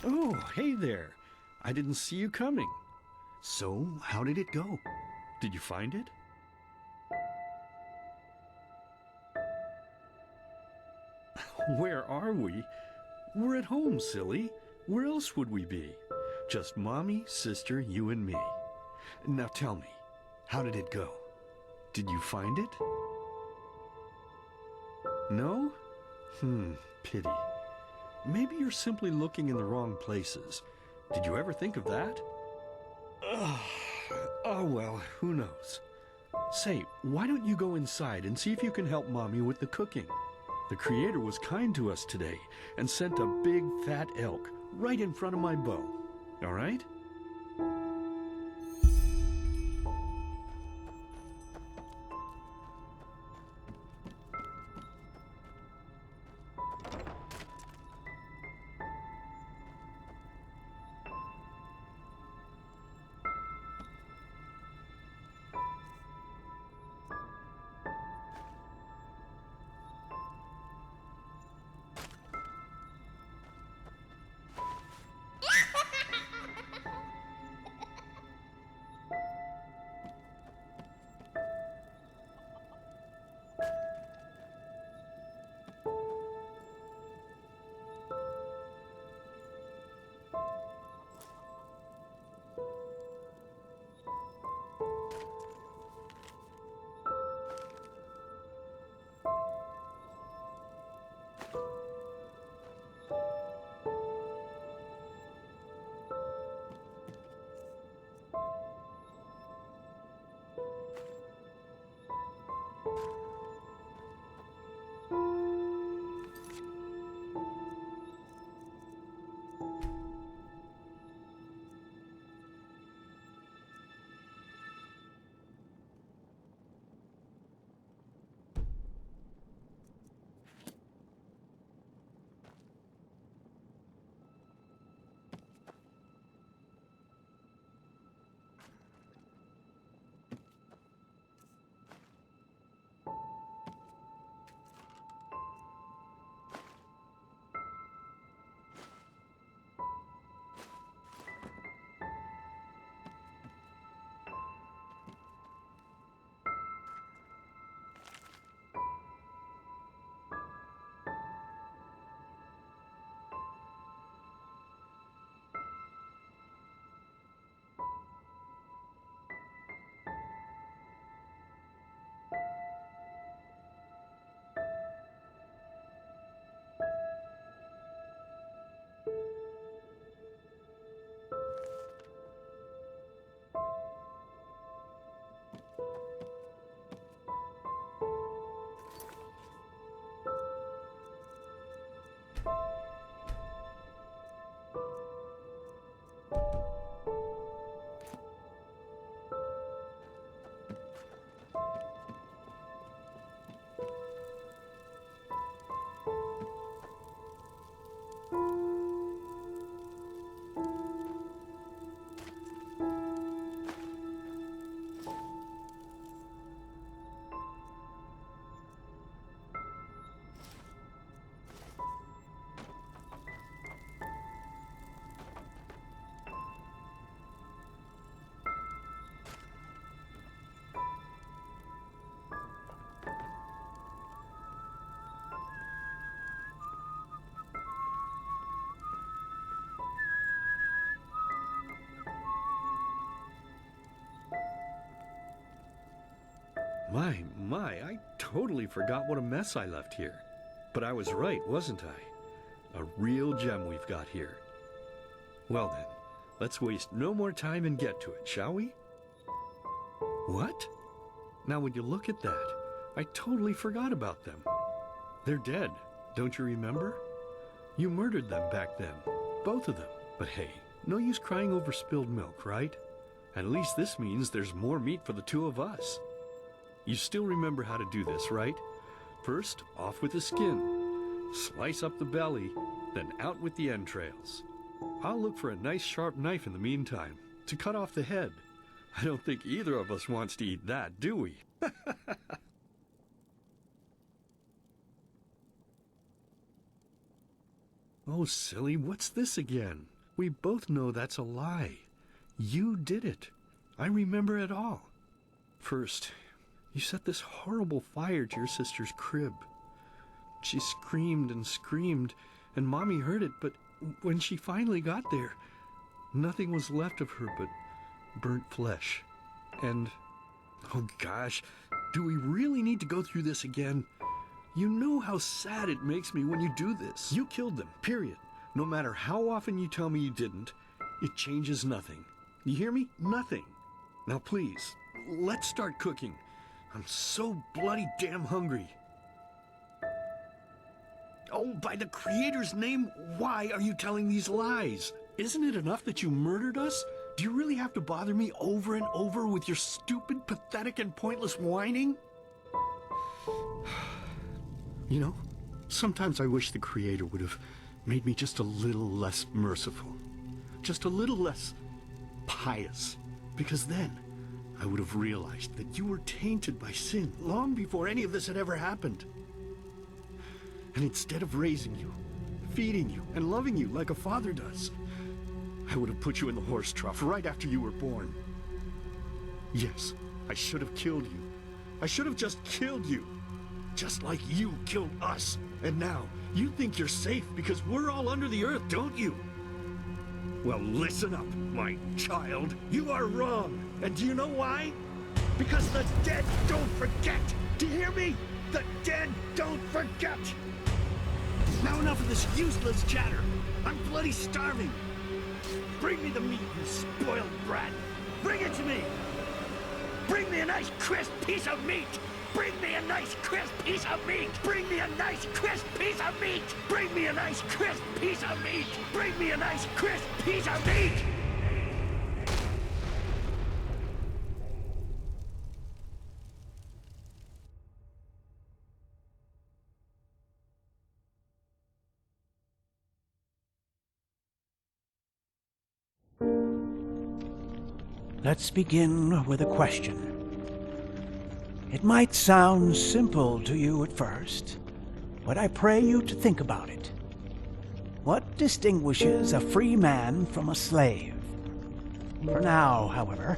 Oh, hey there. I didn't see you coming. So, how did it go? Did you find it? Where are we? We're at home, silly. Where else would we be? Just Mommy, sister, you and me. Now tell me, how did it go? Did you find it? No? Pity. Maybe you're simply looking in the wrong places. Did you ever think of that? Oh well, who knows? Say, why don't you go inside and see if you can help Mommy with the cooking? The Creator was kind to us today and sent a big fat elk right in front of my bow. All right? I totally forgot what a mess I left here. But I was right, wasn't I? A real gem we've got here. Well then, let's waste no more time and get to it, shall we? What? Now when you look at that, I totally forgot about them. They're dead, don't you remember? You murdered them back then, both of them. But hey, no use crying over spilled milk, right? At least this means there's more meat for the two of us. You still remember how to do this, right? First, off with the skin. Slice up the belly, then out with the entrails. I'll look for a nice sharp knife in the meantime to cut off the head. I don't think either of us wants to eat that, do we? Oh, silly, what's this again? We both know that's a lie. You did it. I remember it all. First, you set this horrible fire to your sister's crib. She screamed and screamed, and Mommy heard it, but when she finally got there, nothing was left of her but burnt flesh. And, oh gosh, do we really need to go through this again? You know how sad it makes me when you do this. You killed them, period. No matter how often you tell me you didn't, it changes nothing. You hear me? Nothing. Now please, let's start cooking. I'm so bloody damn hungry. Oh, by the Creator's name, why are you telling these lies? Isn't it enough that you murdered us? Do you really have to bother me over and over with your stupid, pathetic, and pointless whining? You know, sometimes I wish the Creator would have made me just a little less merciful. Just a little less pious. Because then I would have realized that you were tainted by sin long before any of this had ever happened. And instead of raising you, feeding you, and loving you like a father does, I would have put you in the horse trough right after you were born. Yes, I should have killed you. I should have just killed you. Just like you killed us. And now, you think you're safe because we're all under the earth, don't you? Well, listen up, my child. You are wrong. And do you know why? Because the dead don't forget. Do you hear me? The dead don't forget. Now enough of this useless chatter. I'm bloody starving. Bring me the meat, you spoiled brat. Bring it to me. Bring me a nice crisp piece of meat. Bring me a nice crisp piece of meat. Bring me a nice crisp piece of meat. Bring me a nice crisp piece of meat. Bring me a nice crisp piece of meat. Let's begin with a question. It might sound simple to you at first, but I pray you to think about it. What distinguishes a free man from a slave? For now, however,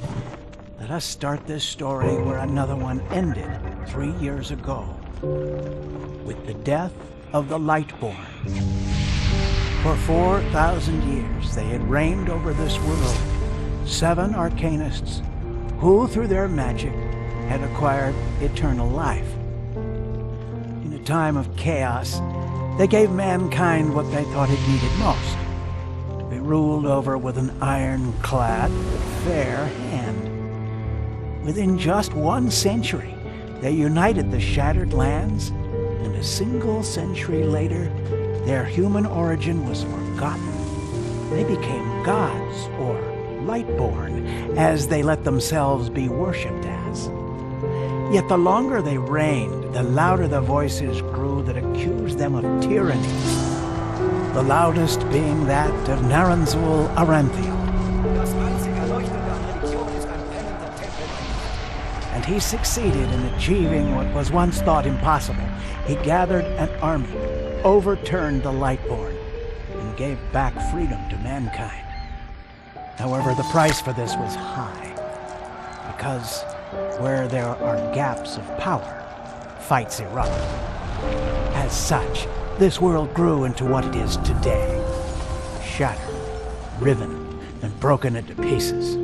let us start this story where another one ended 3 years ago, with the death of the Lightborn. For 4,000 years they had reigned over this world, 7 arcanists who, through their magic, had acquired eternal life. In a time of chaos, they gave mankind what they thought it needed most, to be ruled over with an ironclad but fair hand. Within just 1 century, they united the shattered lands, and a single century later, their human origin was forgotten. They became gods, or Lightborn, as they let themselves be worshipped as. Yet the longer they reigned, the louder the voices grew that accused them of tyranny, the loudest being that of Naranzul Aranthiel. And he succeeded in achieving what was once thought impossible. He gathered an army, overturned the Lightborn, and gave back freedom to mankind. However, the price for this was high, because where there are gaps of power, fights erupt. As such, this world grew into what it is today, shattered, riven, and broken into pieces.